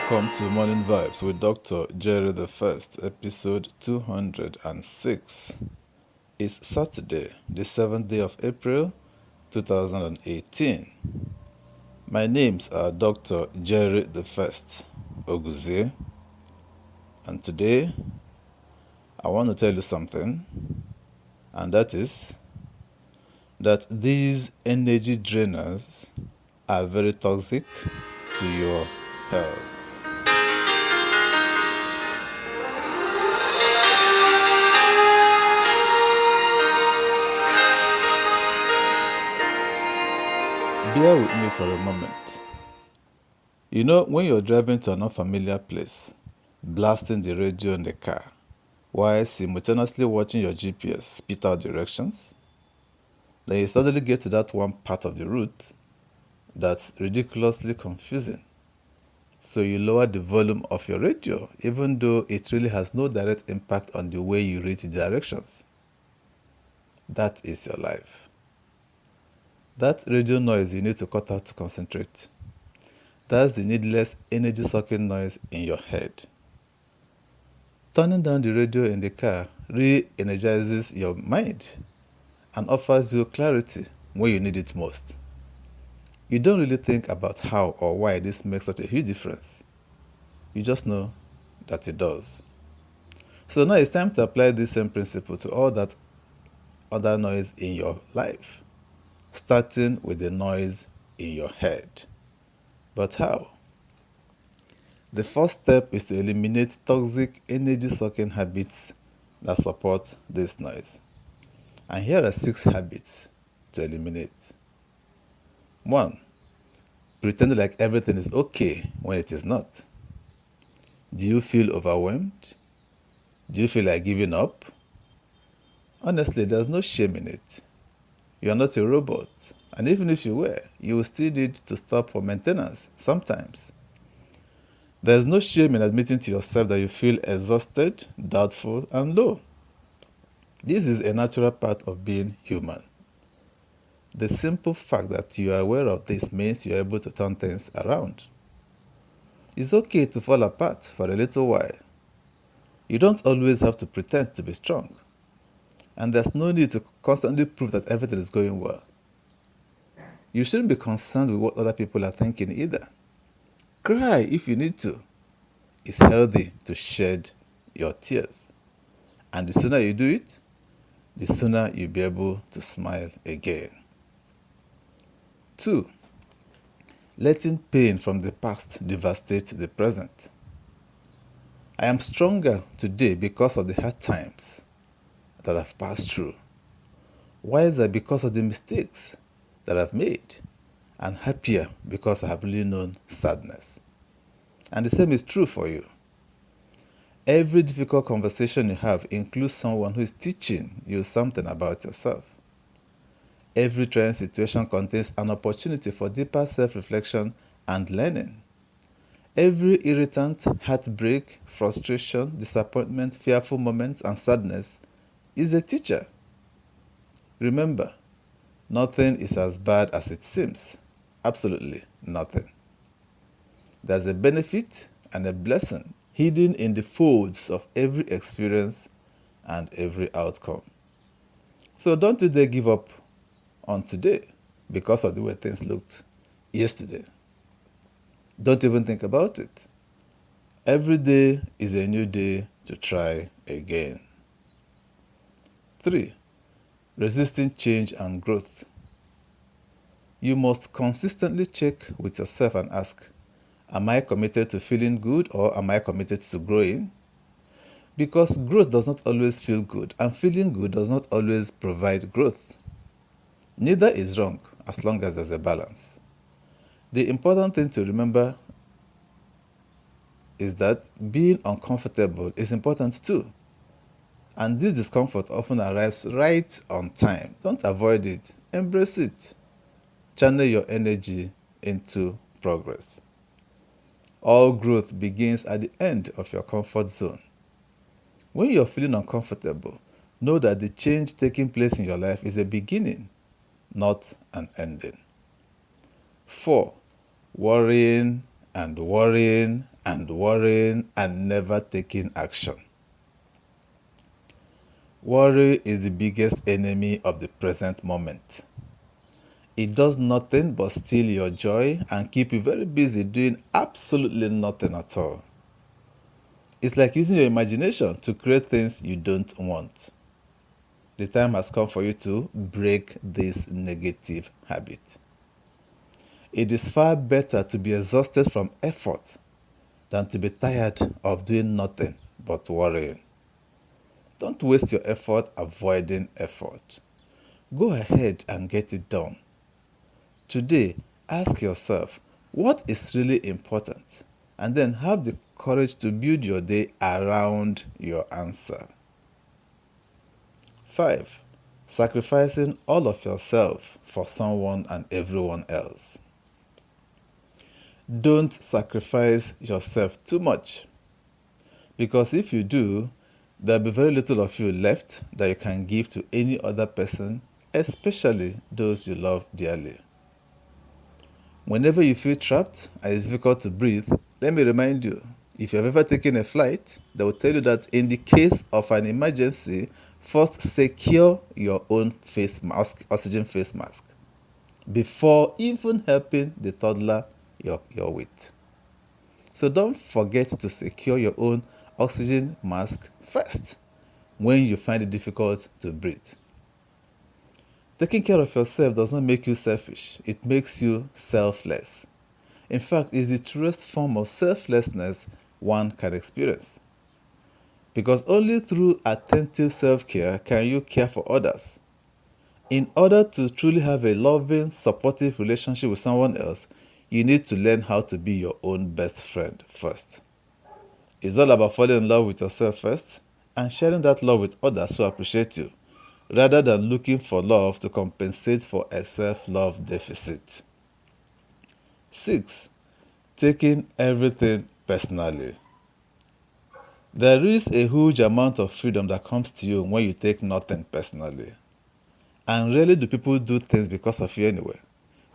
Welcome to Morning Vibes with Dr. Jerry the First, episode 206. It's Saturday, the 7th day of April, 2018. My names are Dr. Jerry the First Oguzie, and today I want to tell you something, and that is that these energy drainers are very toxic to your health. Bear with me for a moment. You know, when you're driving to an unfamiliar place, blasting the radio in the car, while simultaneously watching your GPS spit out directions, then you suddenly get to that one part of the route that's ridiculously confusing. So you lower the volume of your radio, even though it really has no direct impact on the way you read the directions. That is your life. That radio noise you need to cut out to concentrate. That's the needless energy-sucking noise in your head. Turning down the radio in the car re-energizes your mind and offers you clarity when you need it most. You don't really think about how or why this makes such a huge difference. You just know that it does. So now it's time to apply this same principle to all that other noise in your life, starting with the noise in your head. But how? The first step is to eliminate toxic energy-sucking habits that support this noise. And here are 6 habits to eliminate. 1. Pretend like everything is okay when it is not. Do you feel overwhelmed? Do you feel like giving up? Honestly, there's no shame in it. You are not a robot, and even if you were, you will still need to stop for maintenance sometimes. There's no shame in admitting to yourself that you feel exhausted, doubtful, and low. This is a natural part of being human. The simple fact that you are aware of this means you are able to turn things around. It's okay to fall apart for a little while. You don't always have to pretend to be strong. And there's no need to constantly prove that everything is going well. You shouldn't be concerned with what other people are thinking either. Cry if you need to. It's healthy to shed your tears. And the sooner you do it, the sooner you'll be able to smile again. 2. Letting pain from the past devastate the present. I am stronger today because of the hard times that I've passed through. Wiser because of the mistakes that I've made. And happier because I have really known sadness. And the same is true for you. Every difficult conversation you have includes someone who is teaching you something about yourself. Every trying situation contains an opportunity for deeper self-reflection and learning. Every irritant, heartbreak, frustration, disappointment, fearful moments, and sadness is a teacher. Remember, nothing is as bad as it seems. Absolutely nothing. There's a benefit and a blessing hidden in the folds of every experience and every outcome. So don't you dare give up on today because of the way things looked yesterday. Don't even think about it. Every day is a new day to try again. 3. Resisting change and growth. You must consistently check with yourself and ask, am I committed to feeling good or am I committed to growing? Because growth does not always feel good and feeling good does not always provide growth. Neither is wrong as long as there's a balance. The important thing to remember is that being uncomfortable is important too. And this discomfort often arrives right on time. Don't avoid it. Embrace it. Channel your energy into progress. All growth begins at the end of your comfort zone. When you're feeling uncomfortable, know that the change taking place in your life is a beginning, not an ending. 4. Worrying and worrying and worrying and never taking action. Worry is the biggest enemy of the present moment. It does nothing but steal your joy and keep you very busy doing absolutely nothing at all. It's like using your imagination to create things you don't want. The time has come for you to break this negative habit. It is far better to be exhausted from effort than to be tired of doing nothing but worrying. Don't waste your effort avoiding effort. Go ahead and get it done. Today, ask yourself, what is really important? And then have the courage to build your day around your answer. 5. Sacrificing all of yourself for someone and everyone else. Don't sacrifice yourself too much, because if you do, there'll be very little of you left that you can give to any other person, especially those you love dearly. Whenever you feel trapped and it's difficult to breathe, let me remind you, if you have ever taken a flight, they will tell you that in the case of an emergency, first secure your own face mask, oxygen face mask, before even helping the toddler you're with. So don't forget to secure your own oxygen mask first when you find it difficult to breathe. Taking care of yourself does not make you selfish, it makes you selfless. In fact, it's the truest form of selflessness one can experience. Because only through attentive self-care can you care for others. In order to truly have a loving, supportive relationship with someone else, you need to learn how to be your own best friend first. It's all about falling in love with yourself first and sharing that love with others who appreciate you, rather than looking for love to compensate for a self-love deficit. 6. Taking everything personally. There is a huge amount of freedom that comes to you when you take nothing personally. And rarely do people do things because of you anyway.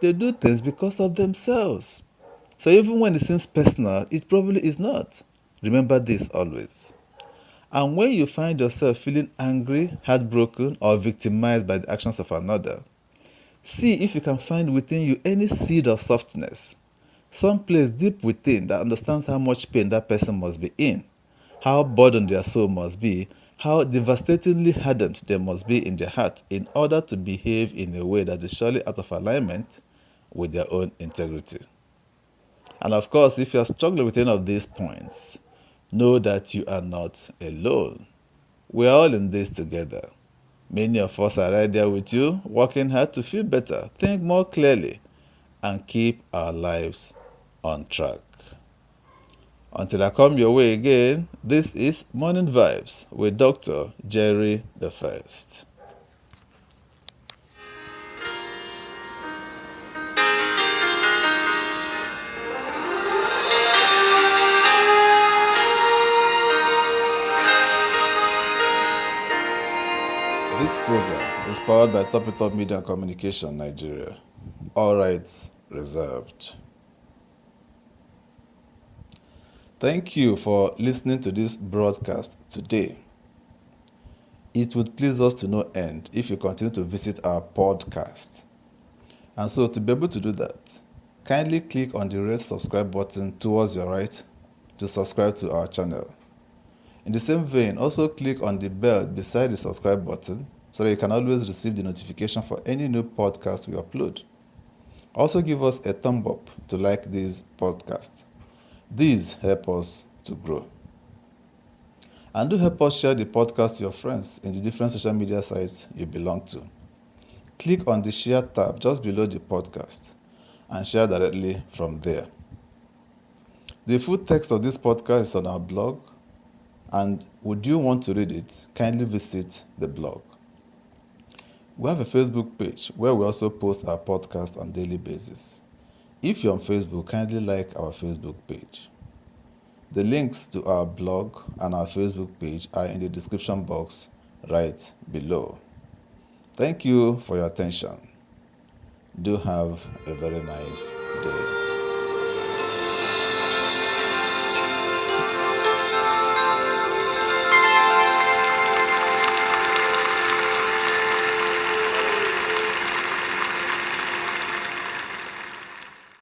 They do things because of themselves. So even when it seems personal, it probably is not. Remember this always. And when you find yourself feeling angry, heartbroken, or victimized by the actions of another, see if you can find within you any seed of softness, some place deep within that understands how much pain that person must be in, how burdened their soul must be, how devastatingly hardened they must be in their heart in order to behave in a way that is surely out of alignment with their own integrity. And of course, if you are struggling with any of these points, know that you are not alone. We are all in this together. Many of us are right there with you, working hard to feel better, think more clearly, and keep our lives on track. Until I come your way again, this is Morning Vibes with Dr. Jerry the First. This program is powered by Topitup Media and Communication Nigeria. All rights reserved. Thank you for listening to this broadcast today. It would please us to no end if you continue to visit our podcast. And so to be able to do that, kindly click on the red subscribe button towards your right to subscribe to our channel. In the same vein, also click on the bell beside the subscribe button so that you can always receive the notification for any new podcast we upload. Also give us a thumb up to like this podcast. These help us to grow. And do help us share the podcast to your friends in the different social media sites you belong to. Click on the share tab just below the podcast and share directly from there. The full text of this podcast is on our blog, and would you want to read it, kindly visit the blog. We have a Facebook page where we also post our podcast on a daily basis. If you're on Facebook, kindly like our Facebook page. The links to our blog and our Facebook page are in the description box right below. Thank you for your attention. Do have a very nice day.